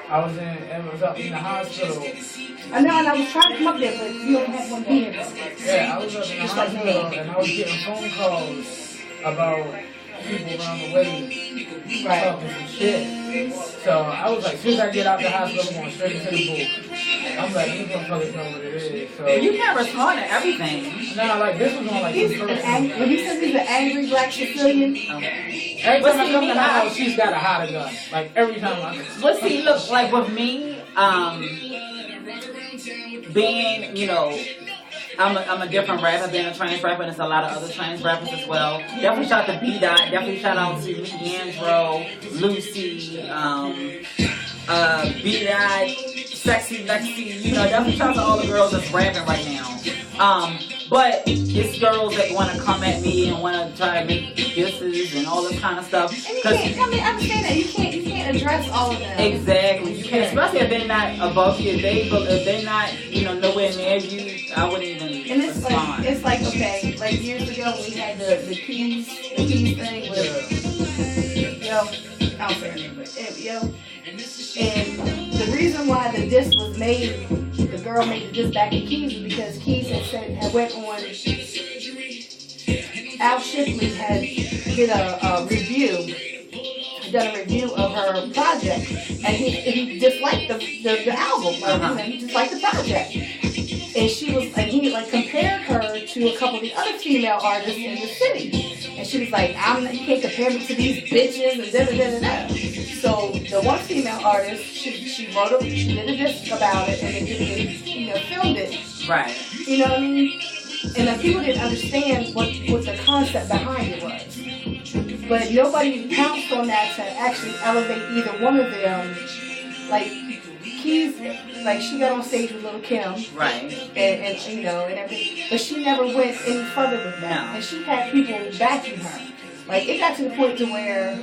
I was up in the hospital. I know, and I was trying to come up there, but you don't have one here. Yeah, I was up in the hospital, and I was getting phone calls about people around the way talking some shit. So I was like, as soon as I get out the hospital, I'm going straight into the booth. I'm like, these motherfuckers know what it is. So you can't respond to everything. No, like this was on like he's an angry. When he says he's an angry black Sicilian. Okay. Every time I come to the house, she's got a hotter gun. Like every time I come. But see, look, like with me, being, you know, I'm a different rapper, being a trans rapper, and there's a lot of other trans rappers as well. Definitely shout out to B-Dot, definitely shout out to MzzAmirraO, Lucy, B-Dot, Sexy Lexi, you know, definitely shout out to all the girls that's rapping right now. But it's girls that want to come at me and want to try to make disses and all this kind of stuff. I mean, I understand that you can't address all of them. Exactly, you can't, especially if they're not above you. If they're not, you know, nowhere near you, I wouldn't even. And it's like okay, like years ago when we had the keys thing with yo, I don't say her name, but yo. And the reason why the disc was made, the girl made the disc back in Keys was because Keys had went on. Al Shipley had done a review of her project, and he disliked the album. Like, he disliked the project. And he compared her to a couple of the other female artists in the city. And she was like, you can't compare me to these bitches and da-da-da-da-da. So the one female artist, she did a disc about it, and they filmed it. Right. You know what I mean? And the people didn't understand what the concept behind it was. But nobody pounced on that to actually elevate either one of them. Like, Keys, like, she got on stage with Lil' Kim. Right. And you know, and everything. But she never went any further with that. No. And she had people backing her. Like, it got to the point to where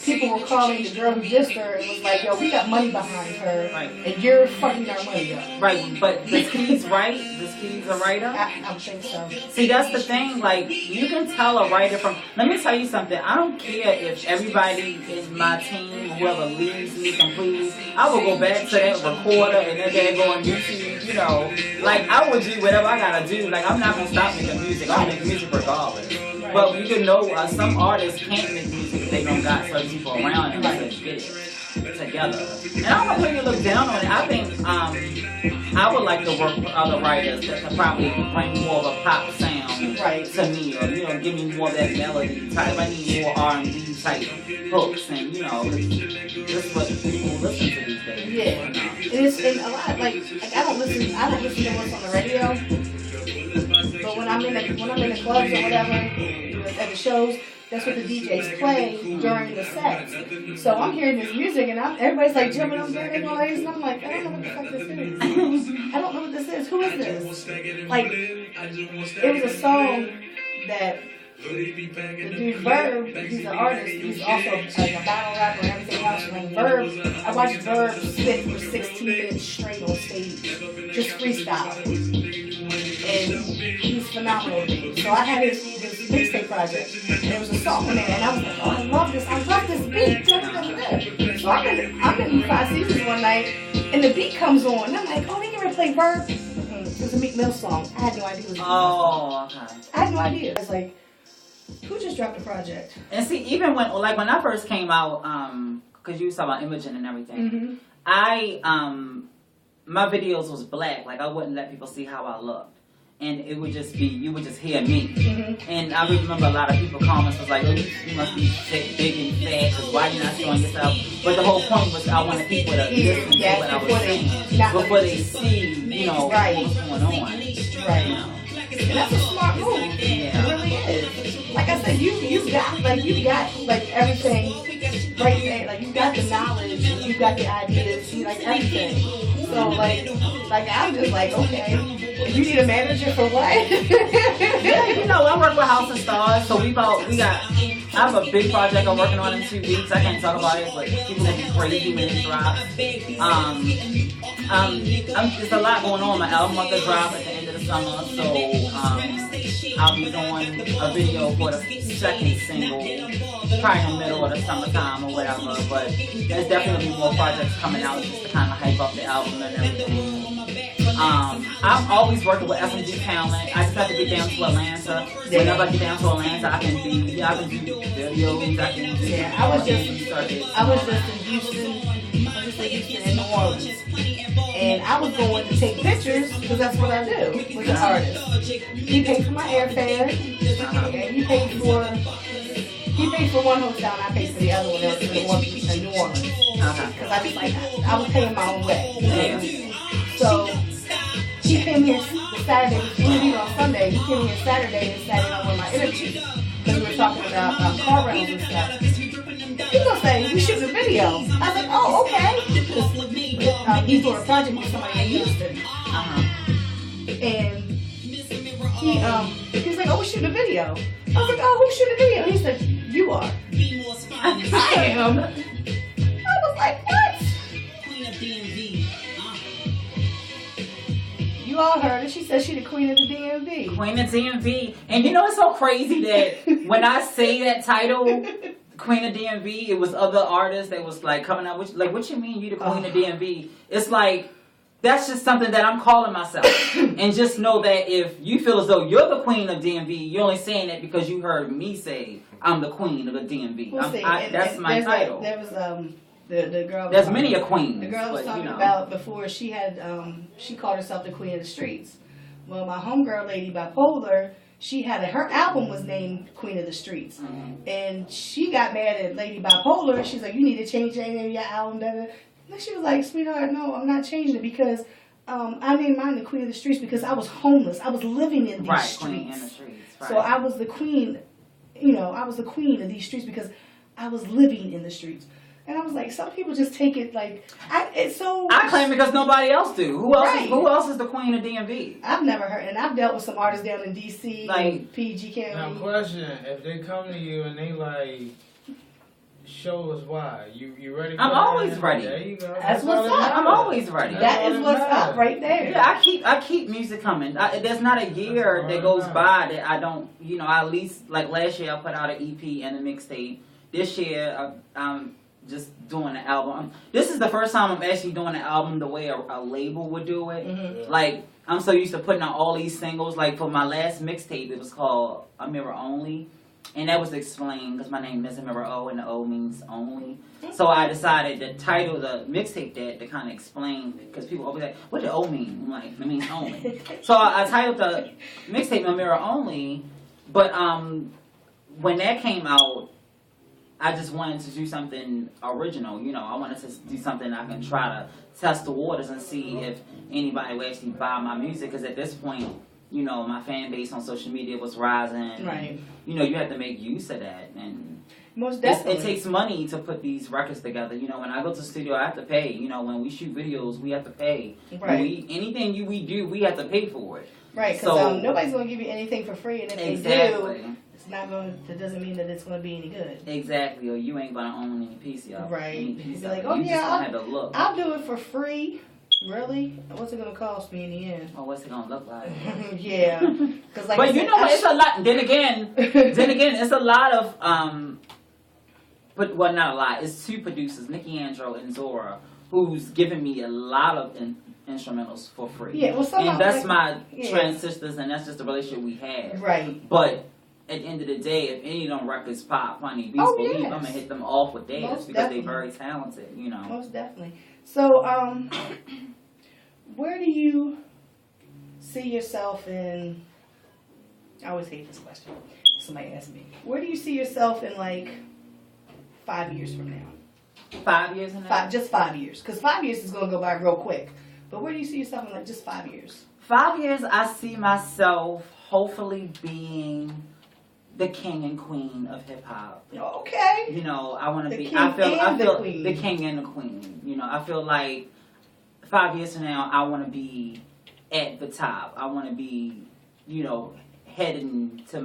people were calling the girl who dissed her and was like, yo, we got money behind her, right, and you're fucking our money up. Right, but does Keys write? Does Keys a writer? I don't think so. See, that's the thing. Like, you can tell a writer from... Let me tell you something. I don't care if everybody in my team, whoever leaves me completely, I will go back to that recorder and then they go on YouTube, you know. Like, I would do whatever I gotta do. Like, I'm not gonna stop making music. I'll make music regardless. But you can know some artists can't make music if they don't got certain people around them to get it together. And I don't really look down on it. I think I would like to work with other writers that could probably bring more of a pop sound to me, or, you know, give me more of that melody type. I need more R&B type hooks, and, you know, that's what people listen to these days. Yeah, and it's a lot like I don't listen to what's on the radio. But when I'm in the clubs or whatever, at the shows, that's what the DJs play during the sets. So I'm hearing this music and everybody's like jumping up there and all this, and I'm like, I don't know what the fuck this is. I don't know what this is. Who is this? Like, it was a song that the dude Verb, he's an artist, he's also like a battle rapper and everything else. Like Verb, I watched Verb spit for 16 minutes straight on stage, just freestyle. And he's phenomenal. So I had his mixtape project, and there was a song in there, and I was like, oh, I love this beat. So I'm in 5 Seasons one night, and the beat comes on, and I'm like, oh, they can replay Verb. It was a Meek Mill song. I had no idea what it was. Oh, okay. I had no idea. I was like, who just dropped a project? And see, even when I first came out, because you was talking about imaging and everything, my videos was black. Like, I wouldn't let people see how I looked. And it would just be, you would just hear me. And I remember a lot of people comments was like, oh, you must be big and fat, because why you not showing yourself? But the whole point was I wanted people to listen to what I was saying before they see, you know, what's going on. Right. You know. And that's a smart move. Yeah. It really is. Like I said, you got everything right there. Like, you got the knowledge, you got the ideas, you like everything. So like I'm just like, okay. You need a manager for what? Yeah, you know, I work with House and Stars, so I have a big project I'm working on in 2 weeks. I can't talk about it, but people will be crazy when it drops. There's a lot going on. My album will drop at the end of the summer, so I'll be doing a video for the second single, probably in the middle of the summertime or whatever. But there's definitely more projects coming out just to kind of hype up the album and everything. I'm always working with FMG talent. I just have to get down to Atlanta. Whenever I get down to Atlanta, I can do videos. I was just in Houston. I was just in Houston and New Orleans, and I was going to take pictures because that's what I do with the artist. He paid for my airfare, and he paid for one hotel, and I paid for the other one. That was in New Orleans, because I was paying my own way. So he came here Saturday. We leave on Sunday. He came here Saturday and sat in on one of my interviews because we were talking about car rentals and stuff. He was saying, we shoot a video. I was like, oh, okay. He's doing a project with somebody in Houston. And he was like, oh, we're shooting a video. I was like, oh, who's shooting a video? He said, you are. I am. I was like, what? You all heard her. She said she the queen of the DMV. Queen of DMV. And you know it's so crazy that when I say that title, Queen of DMV, it was other artists that was like coming out with, like, what you mean you the Queen of DMV? It's like, that's just something that I'm calling myself. And just know that if you feel as though you're the Queen of DMV, you're only saying that because you heard me say I'm the Queen of the DMV. That's my title. There was the girl. There's many a queen. The girl was talking about before she had she called herself the Queen of the Streets. Well, my homegirl lady Bipolar, she had her album was named Queen of the Streets, and she got mad at Lady Bipolar. She's like, you need to change the name of your album. And she was like, sweetheart, no, I'm not changing it because I named mine the Queen of the Streets because I was homeless. I was living in these streets. Queen in the streets. Right. So I was the queen. I was the queen of these streets because I was living in the streets. And I was like, some people just take it like it's so. I claim because nobody else do. Who else is the Queen of DMV? I've never heard, and I've dealt with some artists down in DC, like PG County. Now, question: if they come to you and they like, show us why you ready? I'm always ready. There you go. That's what's up. I'm always ready. That is what's up right there. Yeah, I keep music coming. There's not a year that goes by that I don't. I at least like last year I put out an EP and a mixtape. This year I'm just doing an album. This is the first time I'm actually doing an album the way a label would do it. Like, I'm so used to putting out all these singles. Like, for my last mixtape, it was called MzzAmirraO Only. And that was explained because my name is MzzAmirraO and the O means only. So I decided to title the mixtape that to kind of explain, because people always like, what does O mean? I'm like, it means only. So I titled the mixtape MzzAmirraO Only. But when that came out, I just wanted to do something original, I wanted to do something I can try to test the waters and see if anybody would actually buy my music. Because at this point, my fan base on social media was rising. Right. You have to make use of that. And most definitely. It takes money to put these records together. When I go to the studio, I have to pay. When we shoot videos, we have to pay. Right. Anything we do, we have to pay for it. Right, because nobody's going to give you anything for free. And if they do, that doesn't mean that it's going to be any good. Exactly, or you ain't going to own any piece of it. Right. Any piece You're like, of it. You just I'll have to look. I'll do it for free. Really? What's it going to cost me in the end? Oh, what's it going to look like? Yeah. Cause like but you know what? It's a lot. Then again, it's a lot of, but well, not a lot. It's two producers, Nikki Andro and Zora, who's given me a lot of instrumentals for free. Yeah, well, and that's my trans sisters, and that's just the relationship we have. Right. But at the end of the day, if any of them records pop, Funny Beats, believe I'm gonna hit them off with theirs because they're very talented. Most definitely. So, where do you see yourself in? I always hate this question. Somebody asked me, where do you see yourself in like 5 years from now? 5 years from now? Just 5 years, because 5 years is gonna go by real quick. But where do you see yourself in like just 5 years? 5 years, I see myself hopefully being the king and queen of hip hop. Okay. I want to be. I feel the king and the queen. I feel like 5 years from now, I want to be at the top. I want to be, heading to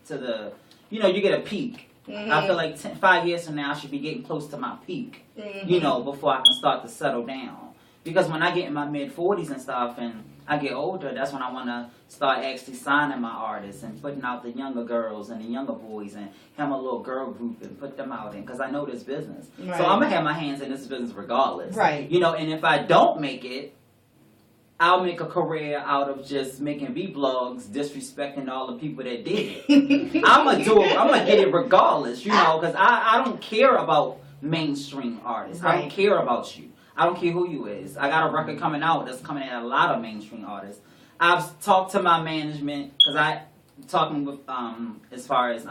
the. You get a peak. Mm-hmm. I feel like 5 years from now, I should be getting close to my peak. Mm-hmm. Before I can start to settle down. Because when I get in my mid-40s and stuff, and I get older, that's when I want to start actually signing my artists and putting out the younger girls and the younger boys and have a little girl group and put them out in, because I know this business. Right. So I'm going to have my hands in this business regardless. Right. You know, and if I don't make it, I'll make a career out of just making vlogs, disrespecting all the people that did it. I'm going to get it regardless, you know, because I don't care about mainstream artists. Right. I don't care about you. I don't care who you is. I got a record coming out that's coming at a lot of mainstream artists. I've talked to my management, because I talking with as far as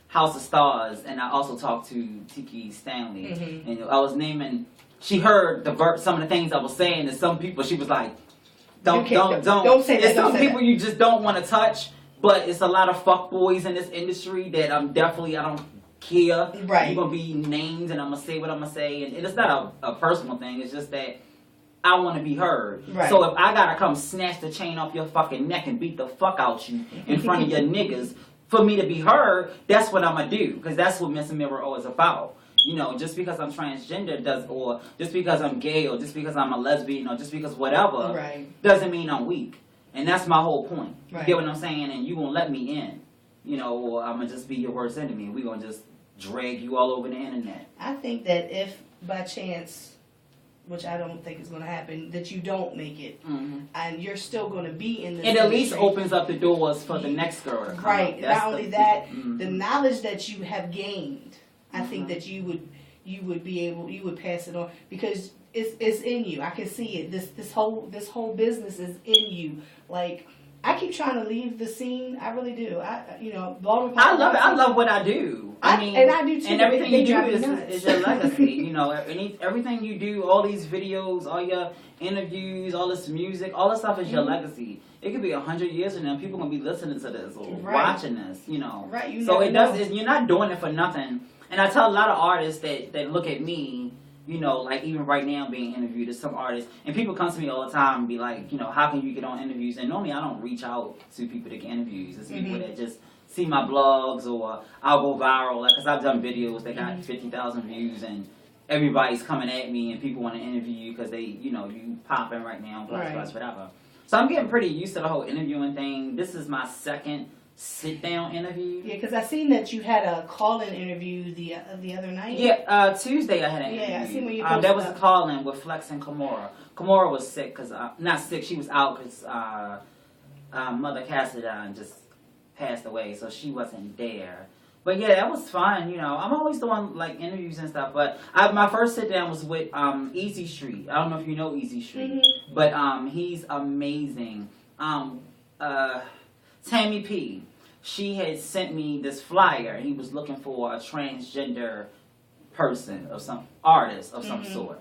House of Stars, and I also talked to Tiki Stanley, and I was naming. She heard some of the things I was saying, and some people she was like, "Don't say that." There's some people you just don't want to touch, but it's a lot of fuckboys in this industry that I don't care. Right. You're gonna be named, and I'm gonna say what I'm gonna say, and it's not a personal thing. It's just that I want to be heard. Right. So if I gotta come snatch the chain off your fucking neck and beat the fuck out you in front of your niggas for me to be heard, that's what I'm gonna do, because that's what MzzAmirraO is about. You know, just because I'm transgender or just because I'm gay, or just because I'm a lesbian, or just because whatever, doesn't mean I'm weak. And that's my whole point. You get what I'm saying? And you gonna let me in, you know, or I'm gonna just be your worst enemy. We gonna just drag you all over the internet. I think that if by chance, which I don't think is going to happen, that you don't make it, and you're still going to be in this it at least opens up the doors for the next girl to come. Right. Not only that, the knowledge that you have gained, I think that you would pass it on, because it's in you. I can see it. This whole business is in you. Like, I keep trying to leave the scene. I really do. I love it. I love what I do. I mean, and I do too. And everything you do is your legacy. You know, everything you do, all these videos, all your interviews, all this music, all this stuff is your legacy. It could be 100 years from now. People gonna be listening to this or watching this. You know, so it does. You're not doing it for nothing. And I tell a lot of artists that look at me. You know, like even right now being interviewed as some artists, and people come to me all the time and be like, you know, how can you get on interviews? And normally I don't reach out to people to get interviews. It's people that just see my blogs, or I'll go viral, like, because I've done videos that got 50,000 views, and everybody's coming at me, and people want to interview you because they, you know, you popping right now, whatever. So I'm getting pretty used to the whole interviewing thing. This is my second sit-down interview. Yeah, because I seen that you had a call-in interview the other night. Yeah, Tuesday I had an interview. Yeah, I seen when you posted that was a call-in with Flex and Kimora. Kimora was sick, not sick, she was out because Mother Cassidy just passed away, so she wasn't there. But yeah, that was fun, you know. I'm always doing like interviews and stuff, but my first sit-down was with Easy Street. I don't know if you know Easy Street, but he's amazing. Tammy P, she had sent me this flyer. He was looking for a transgender person or some artist of some sort,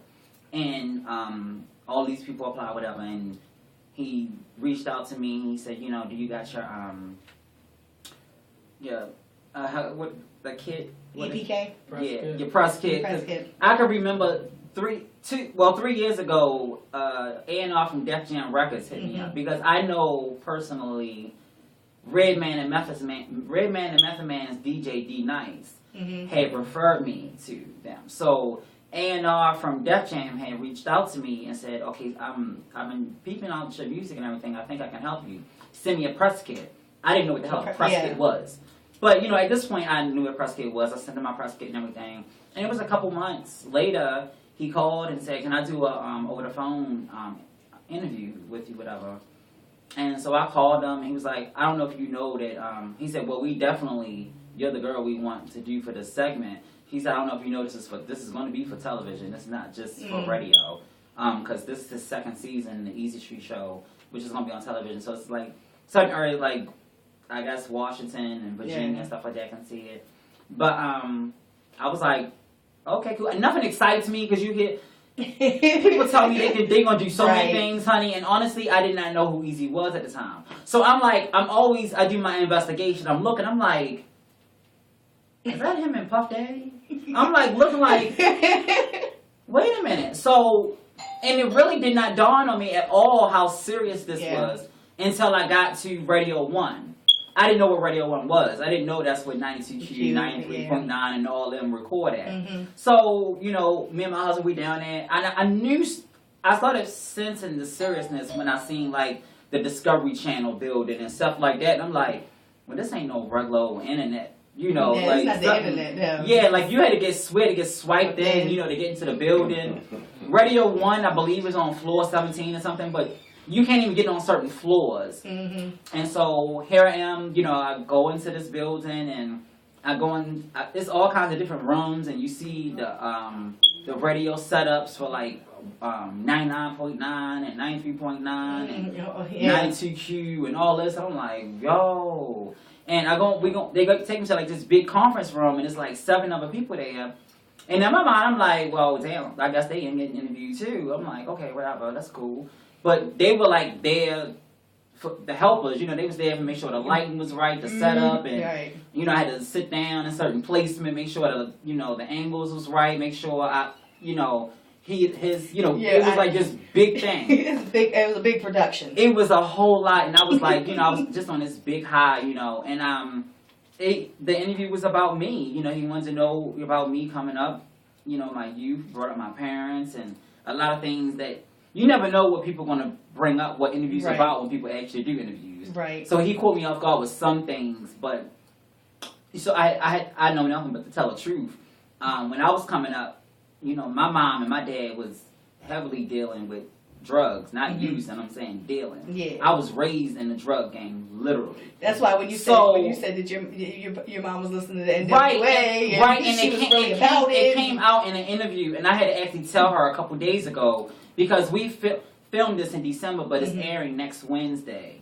and all these people apply, whatever. And he reached out to me. He said, you know, do you got your what the kit? EPK? Your press kit. I can remember 3 years ago, A&R from Def Jam Records hit me up, because I know personally Redman and Method Man's DJ D Nice had referred me to them. So A&R from Def Jam had reached out to me and said, okay, I've been peeping out your music and everything. I think I can help you. Send me a press kit. I didn't know what the hell a press kit was. But, you know, at this point, I knew what a press kit was. I sent him my press kit and everything. And it was a couple months later, he called and said, can I do a over-the-phone interview with you, whatever. And so I called him. He was like, I don't know if you know that. He said, well, you're the girl we want to do for this segment. He said, I don't know if you know this is going to be for television. It's not just for radio. Because this is his second season, the Easy Street show, which is going to be on television. So it's like certain areas, like, I guess Washington and Virginia and stuff like that can see it. But I was like, okay, cool. And nothing excites me, because you hear people tell me they're going to do so many things, honey. And honestly, I did not know who Easy was at the time. So I'm like, I do my investigation. I'm looking, I'm like, is that him and Puff Daddy? I'm like, looking like, wait a minute. So, and it really did not dawn on me at all how serious this was until I got to Radio 1. I didn't know what Radio 1 was. I didn't know that's what 92Q, 93.9 and all them record at. So, you know, me and my husband, we down there. I knew I started sensing the seriousness when I seen like the Discovery Channel building and stuff like that. And I'm like, well, this ain't no regular old internet. You know, yeah, like it's not the internet. No. Yeah, like you had to get swiped in, you know, to get into the building. Radio 1, I believe, is on floor 17 or something, but you can't even get on certain floors. And so here I am, you know, I go into this building and I go in. It's all kinds of different rooms, and you see the radio setups for like 99.9 and 93.9 and 92Q and all this. I'm like, yo. And they take me to like this big conference room, and it's like 7 other people there. And in my mind, I'm like, well, damn, I guess they ain't getting interviewed too. I'm like, okay, whatever, that's cool. But they were like there for the helpers, you know, they was there to make sure the lighting was right, the setup, and you know, I had to sit down in certain placement, make sure that, you know, the angles was right, make sure it was like this big thing. It was a big production. It was a whole lot, and I was like, you know, I was just on this big high, you know, and the interview was about me. You know, he wanted to know about me coming up, you know, my youth, brought up my parents, and a lot of things that you never know what people are going to bring up, what interviews are about when people actually do interviews. Right. So he caught me off guard with some things, but so I know nothing but to tell the truth. When I was coming up, you know, my mom and my dad was heavily dealing with drugs, not using. I'm saying dealing. Yeah. I was raised in the drug game, literally. That's why when you said that your mom was listening to the NWA, and she was really about it. It came out in an interview, and I had to actually tell her a couple days ago because we filmed this in December, but it's airing next Wednesday.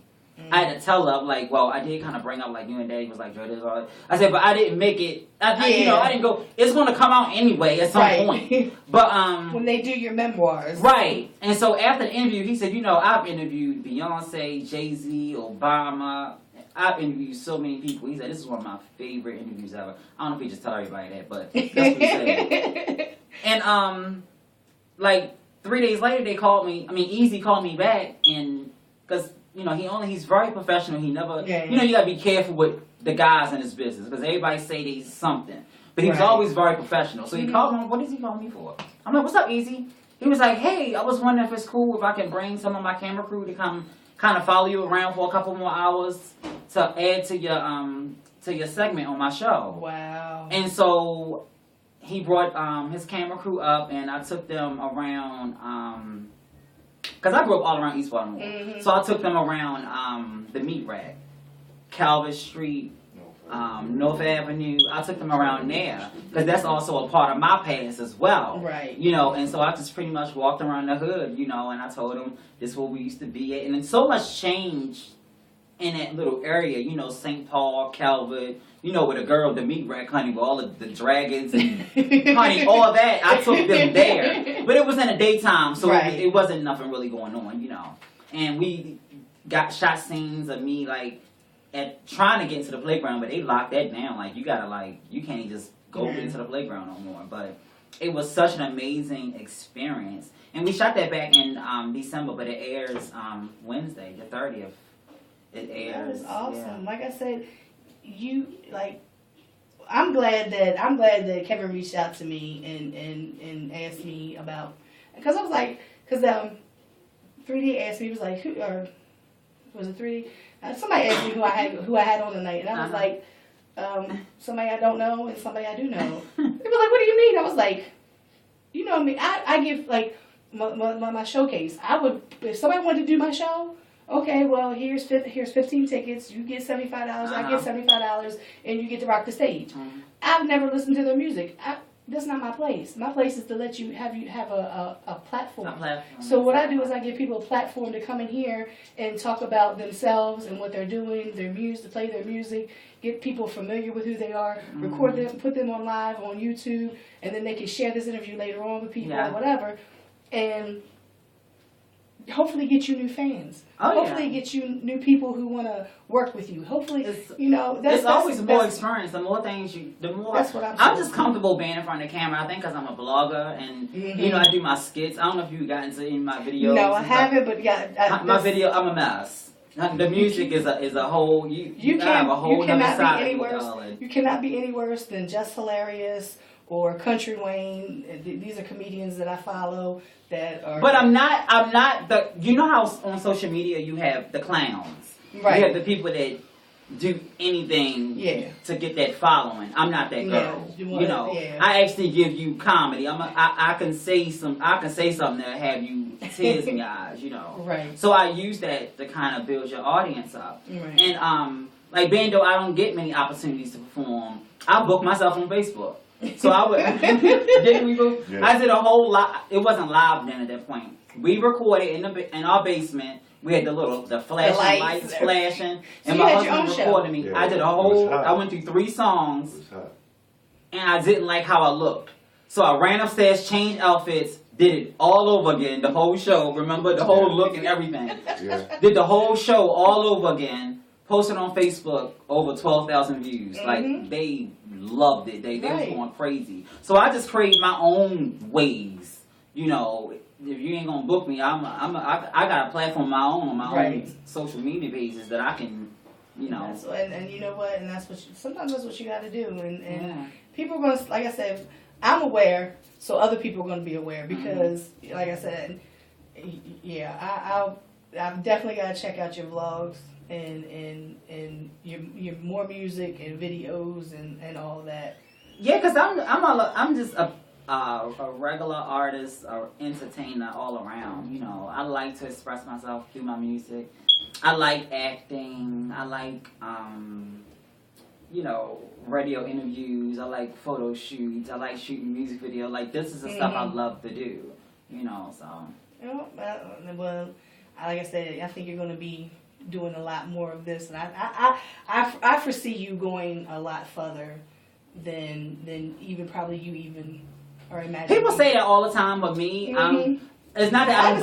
I had to tell her, like, well, I did kind of bring up, like, you and Daddy was like, Joe, this all. I said, but I didn't make it. You know, I didn't go. It's going to come out anyway at some point. But when they do your memoirs, right? And so after the interview, he said, you know, I've interviewed Beyonce, Jay-Z, Obama. I've interviewed so many people. He said, this is one of my favorite interviews ever. I don't know if he just tell everybody that, but that's what he said. And like 3 days later, they called me. I mean, Easy called me back, and because. You know, he's very professional. He never, you know, you gotta be careful with the guys in his business because everybody say they something. But he was always very professional. So he called me, what is he calling me for? I'm like, what's up, Easy? He was like, hey, I was wondering if it's cool if I can bring some of my camera crew to come kind of follow you around for a couple more hours to add to your segment on my show. Wow. And so he brought his camera crew up, and I took them around. Because I grew up all around East Baltimore. So I took them around the meat rack, Calvert Street, North Avenue. I took them around there because that's also a part of my past as well. Right. You know, and so I just pretty much walked around the hood, you know, and I told them this is where we used to be at. And then so much changed in that little area, you know, St. Paul, Calvert, you know, with a girl, the meat rack, honey, with all of the dragons and honey, all that. I took them there. But it was in the daytime, so it wasn't nothing really going on, you know. And we got shot scenes of me, like, trying to get into the playground, but they locked that down. Like, you gotta, like, you can't just go into the playground no more. But it was such an amazing experience. And we shot that back in December, but it airs Wednesday, the 30th. It airs. That is awesome. Yeah. Like I said, I'm glad that Kevin reached out to me and asked me about, because I was like, because 3D asked me, he was like, who, or was it 3D? Somebody asked me who I had on tonight, and I was like, somebody I don't know and somebody I do know. They were like, what do you mean? I was like, you know me, I give like my showcase. I would, if somebody wanted to do my show. Okay, well, here's 15 tickets. You get $75. I get $75, and you get to rock the stage. I've never listened to their music. That's not my place. My place is to let you have a platform. So what I do is I give people a platform to come in here and talk about themselves and what they're doing, their music, to play their music, get people familiar with who they are, record them, put them on live on YouTube, and then they can share this interview later on with people or whatever, and hopefully get you new fans. Hopefully get you new people who want to work with you. Hopefully, you know, that's always more experience. The more things the more. That's what I'm just comfortable being in front of the camera. I think because I'm a blogger and you know I do my skits. I don't know if you got into any of my videos. No, I haven't, but my video, I'm a mess. The music is a whole. You have a whole other side. You cannot be any worse than Just Hilarious or Country Wayne. These are comedians that I follow that are. But I'm not the. You know how on social media you have the clowns. Right. You have the people that do anything to get that following. I'm not that girl. You know, I actually give you comedy. I can say something that have you tears in your eyes. You know. Right. So I use that to kind of build your audience up. Right. And like being though I don't get many opportunities to perform, I book myself on Facebook. So I would. Didn't we go? Yeah. I did a whole lot. It wasn't live then at that point. We recorded in our basement. We had the flashing lights flashing, and my husband recorded me. Yeah, I did a whole. I went through 3 songs, and I didn't like how I looked, so I ran upstairs, changed outfits, did it all over again. The whole show. Remember the whole look and everything. Yeah. Did the whole show all over again. Posted on Facebook, over 12,000 views. Mm-hmm. Like they loved it. They was going crazy. So I just create my own ways. You know. If you ain't gonna book me, I got a platform of my own on my own social media pages that I can, you know. And you know what? And that's what sometimes that's what you got to do. And people are gonna, like I said, I'm aware, so other people are gonna be aware because, like I said, I've definitely got to check out your vlogs and your more music and videos and all that. Yeah, because I'm just a regular artist or entertainer all around. You know, I like to express myself through my music. I like acting. I like, you know, radio interviews. I like photo shoots. I like shooting music video. Like, this is the stuff I love to do, you know, so. Well, like I said, I think you're going to be doing a lot more of this. And I foresee you going a lot further than even probably you even... People say that all the time, but me, it's not that I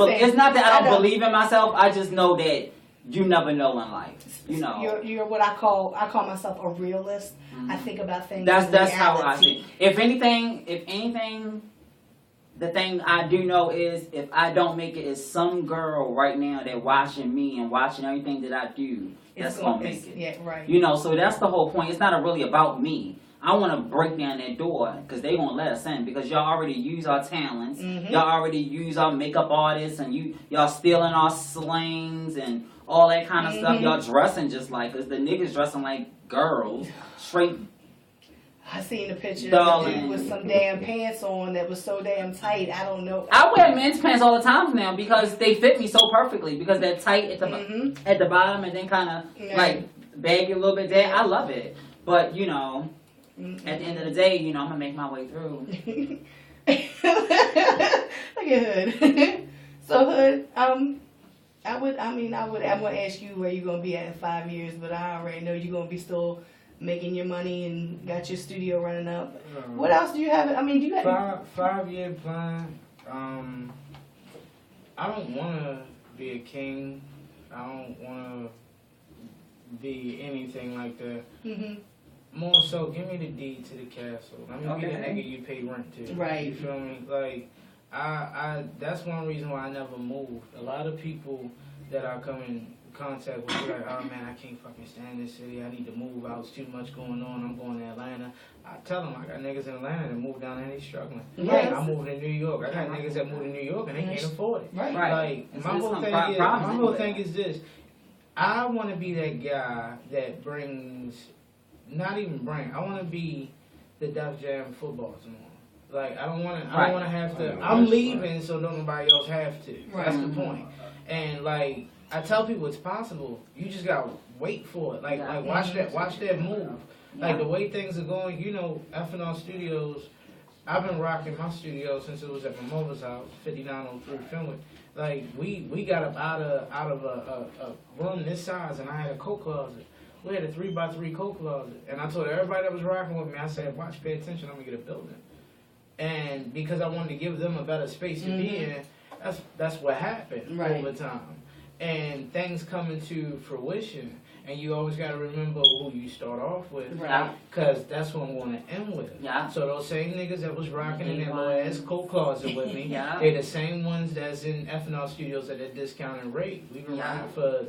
don't believe in myself. I just know that you never know in life. You know, you're what I call myself a realist. I think about things. That's how I see. If anything, the thing I do know is if I don't make it, is some girl right now that watching me and watching everything that I do that's gonna make it. Yeah, right. You know, so that's the whole point. It's not really about me. I want to break down that door because they won't let us in because y'all already use our talents. Y'all already use our makeup artists and y'all stealing our slings and all that kind of stuff. Y'all dressing just like us. The niggas dressing like girls. Straight. I seen the picture of the dude with some damn pants on that was so damn tight. I don't know. I wear men's pants all the time now because they fit me so perfectly because they're tight at the bottom and then kind of like baggy a little bit there. I love it. But, you know... At the end of the day, you know, I'm gonna make my way through. Look at Hood. So Hood, I'm gonna ask you where you're gonna be at in 5 years, but I already know you're gonna be still making your money and got your studio running up. What else do you have? I mean, do you have 5-year plan? I don't wanna be a king. I don't wanna be anything like that. More so, give me the deed to the castle. Let me be the nigga you pay rent to. Right. You feel me? Like, I that's one reason why I never moved. A lot of people that I come in contact with be like, oh man, I can't fucking stand this city. I need to move out. It's too much going on. I'm going to Atlanta. I tell them I got niggas in Atlanta that moved down there and they struggling. Yes. I'm moving to New York. I got niggas that moved to New York and they can't afford it. Right. Like, my whole thing is this. I want to be that guy that brings... Not even bring. I want to be the Def Jam football tomorrow. Like I don't want to. I don't want to have to. I'm leaving, so don't nobody else have to. Right. That's the point. And like I tell people, it's possible. You just gotta wait for it. Like watch that move. Like the way things are going. You know, FNR Studios. I've been rocking my studio since it was at my mother's house, 5903 Fenwick. Like we got up out of a room this size, and I had a coat closet. We had a 3x3 coat closet, and I told everybody that was rocking with me, I said, watch, pay attention, I'm going to get a building. And because I wanted to give them a better space to be in, that's what happened over time. And things come into fruition. And you always got to remember who you start off with. Right. Because that's what I'm going to end with. Yeah. So those same niggas that was rocking in their little ass coat closet with me, Yeah. they're the same ones that's in F&R Studios at a discounted rate. We've been running for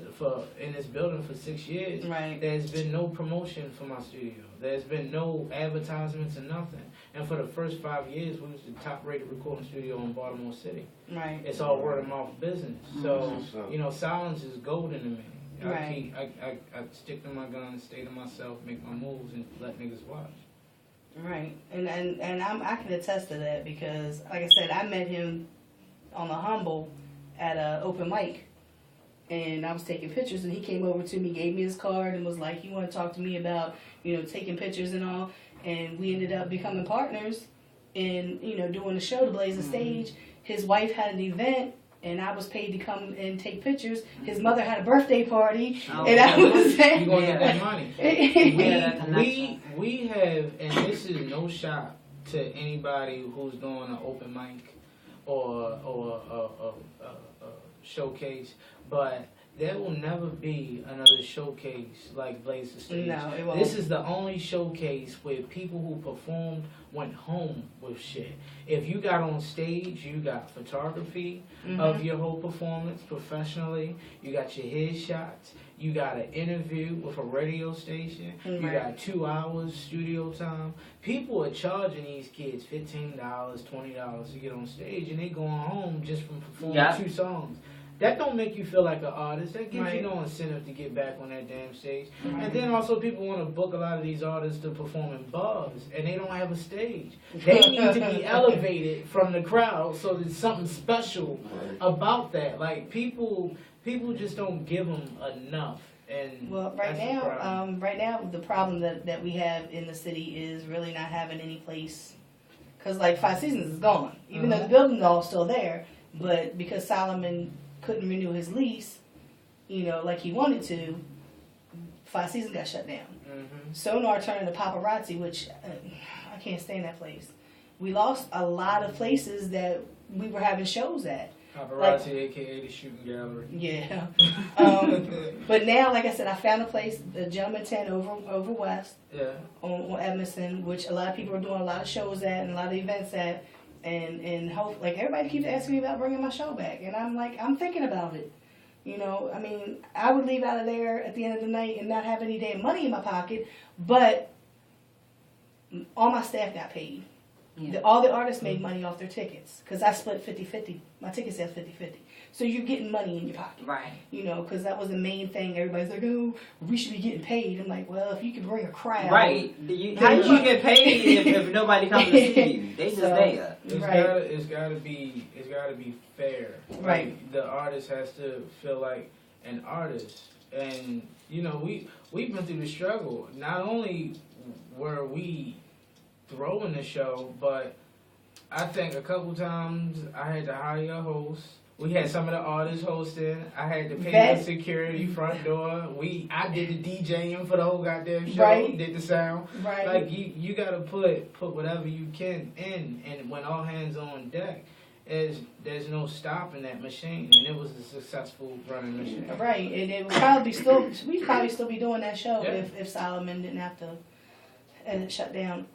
in this building for 6 years. Right. There's been no promotion for my studio. There's been no advertisements or nothing. And for the first 5 years, we was the top-rated recording studio in Baltimore City. Right. It's all word-of-mouth business. So, you know, silence is golden to me. Right. I stick to my guns, stay to myself, make my moves, and let niggas watch. Right. And I can attest to that because, like I said, I met him on the humble at an open mic. And I was taking pictures, and he came over to me, gave me his card, and was like, "You want to talk to me about, you know, taking pictures and all?" And we ended up becoming partners in, you know, doing the show, to blaze the stage. His wife had an event, and I was paid to come and take pictures. His mother had a birthday party, and I was there. You gonna get that money? We have, and this is no shot to anybody who's doing an open mic or a showcase, but there will never be another showcase like Blaze the Stage. No, it won't. This is the only showcase where people who performed went home with shit. If you got on stage, you got photography of your whole performance professionally. You got your headshots. You got an interview with a radio station. You got 2 hours studio time. People are charging these kids $15, $20 to get on stage, and they going home just from performing 2 songs. That don't make you feel like an artist. That gives you no incentive to get back on that damn stage. And then also people want to book a lot of these artists to perform in bars, and they don't have a stage. They need to be elevated from the crowd, so there's something special about that. Like people just don't give them enough. And well, right now the problem that we have in the city is really not having any place, because like Five Seasons is gone, even though the building's all still there, but because Solomon couldn't renew his lease, you know, like he wanted to, Five Seasons got shut down. Sonar turned into Paparazzi, which I can't stand that place. We lost a lot of places that we were having shows at. Paparazzi, like, aka the shooting gallery. Yeah. But now, like I said, I found a place, the Gentleman Tent over west, on Edmondson, which a lot of people are doing a lot of shows at and a lot of events at. And hope, like, everybody keeps asking me about bringing my show back, and I'm like, I'm thinking about it. You know, I mean, I would leave out of there at the end of the night and not have any damn money in my pocket, but all my staff got paid. All the artists made money off their tickets, because I split 50-50. My ticket sales 50-50. So you're getting money in your pocket. Right. You know, because that was the main thing. Everybody's like, oh, we should be getting paid. I'm like, well, if you can bring a crowd. Right. How you get paid if nobody comes to see you? They just there. It's gotta be fair. Right. Like, the artist has to feel like an artist. And, you know, we've been through the struggle. Not only were we throwing the show, but I think a couple times I had to hire a host. We had some of the artists hosting. I had to pay the security front door. I did the DJing for the whole goddamn show. Did the sound. Like you gotta put whatever you can in, and when all hands on deck, there's no stopping that machine, and it was a successful running machine. Right, and it would probably we'd probably still be doing that show if Solomon didn't have to and it shut down.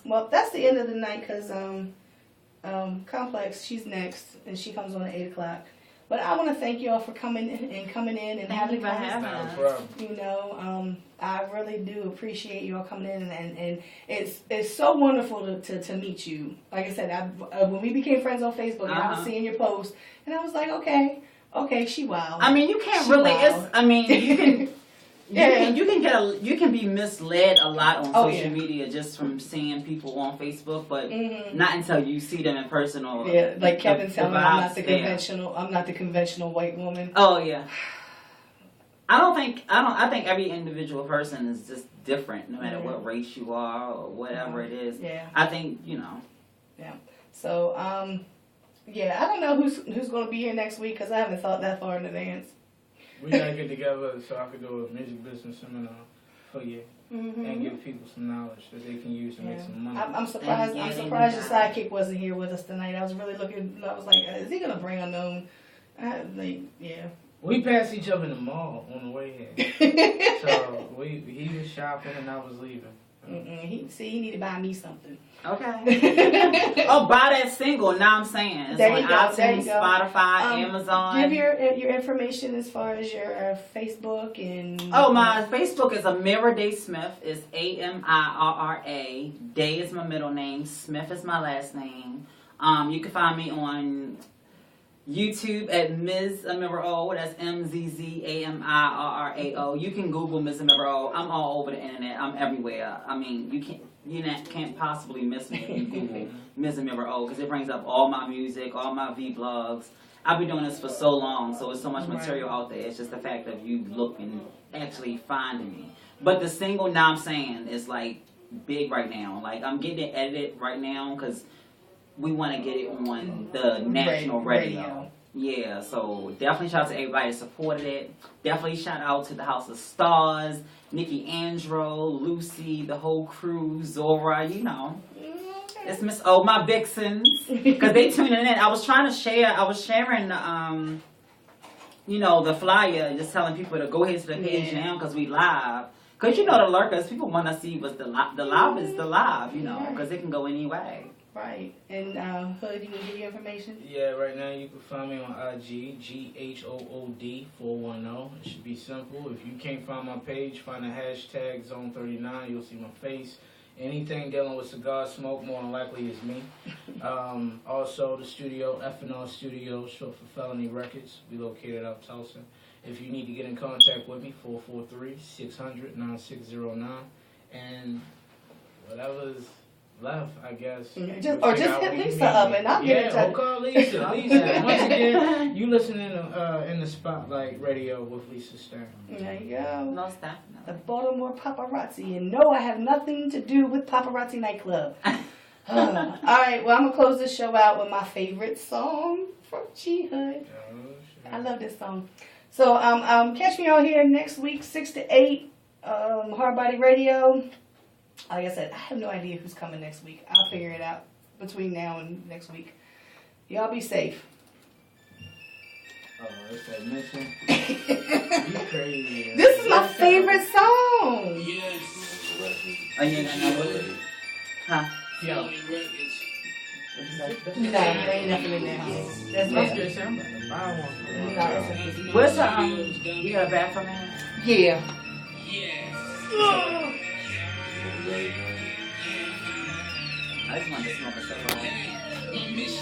Well, that's the end of the night, because Complex, she's next, and she comes on at 8 o'clock. But I want to thank you all for coming in and having us. You know, I really do appreciate you all coming in, and it's so wonderful to meet you. Like I said, when we became friends on Facebook, and I was seeing your posts, and I was like, okay, she wild. I mean, you can't really. You can. You can be misled a lot on social media just from seeing people on Facebook, but not until you see them in person. Or like Kevin telling me I'm not the conventional white woman. Oh yeah. I think every individual person is just different, no matter what race you are or whatever it is. Yeah. I think, you know. Yeah. So I don't know who's going to be here next week, because I haven't thought that far in advance. We gotta get together so I could do a music business seminar for you and give people some knowledge that they can use to make some money. I'm surprised. I'm surprised your sidekick wasn't here with us tonight. I was really looking. I was like, is he gonna bring unknown? We passed each other in the mall on the way here. So he was shopping and I was leaving. He need to buy me something. Okay. Oh, buy that single. Now I'm saying it's There on you go, iTunes, there you go. Spotify, Amazon. Give your information as far as your Facebook and. Oh, my Facebook is MzzAmirraO Smith. It's AMIRRA. Day is my middle name. Smith is my last name. You can find me on YouTube at MzzAmirraO. That's MzzAmirraO. You can Google MzzAmirraO. I'm all over the internet. I'm everywhere. I mean, you can't possibly miss me if you Google MzzAmirraO because it brings up all my music, all my vlogs. I've been doing this for so long, so it's so much material out there. It's just the fact of you looking, actually finding me. But the single, now I'm saying, is like big right now. Like I'm getting it edited right now because we want to get it on the national radio. Yeah, so definitely shout out to everybody that supported it. Definitely shout out to the House of Stars, Nikki Andro, Lucy, the whole crew, Zora, you know. It's Miss O, my Vixens, because they tuning in. I was sharing the, the flyer, just telling people to go ahead to the page now because we live. Because the lurkers, people want to see what's the live is the live, because it can go any way. Right. And Hood, you can give your information? Yeah, right now you can find me on IG, GHOOD 410. It should be simple. If you can't find my page, find the hashtag Zone39. You'll see my face. Anything dealing with cigar smoke, more than likely is me. Also, the studio, F&R Studio, short for Felony Records. We located up Tulsa. If you need to get in contact with me, 443-600-9609. And whatever's left, I guess. Just hit Lisa up and I'll get in touch. Yeah, call Lisa. Lisa. Once again, you listening in the Spotlight Radio with Lisa Stern. There you go. No stuff. No. The Baltimore Paparazzi. And no, I have nothing to do with Paparazzi Nightclub. All right, well, I'm going to close this show out with my favorite song from G Hood. I love this song. So catch me out here next week, 6 to 8, Hard Body Radio. Like I said, I have no idea who's coming next week. I'll figure it out between now and next week. Y'all be safe. Oh, it's that mission. You crazy. This is my favorite song. Yes. Are you gonna know what it is? Huh? Yo. No, there ain't nothing in there. That's That's my good sound. I want No, Where's the you got a bathroom in? yeah. I just wanted to smoke a cigarette.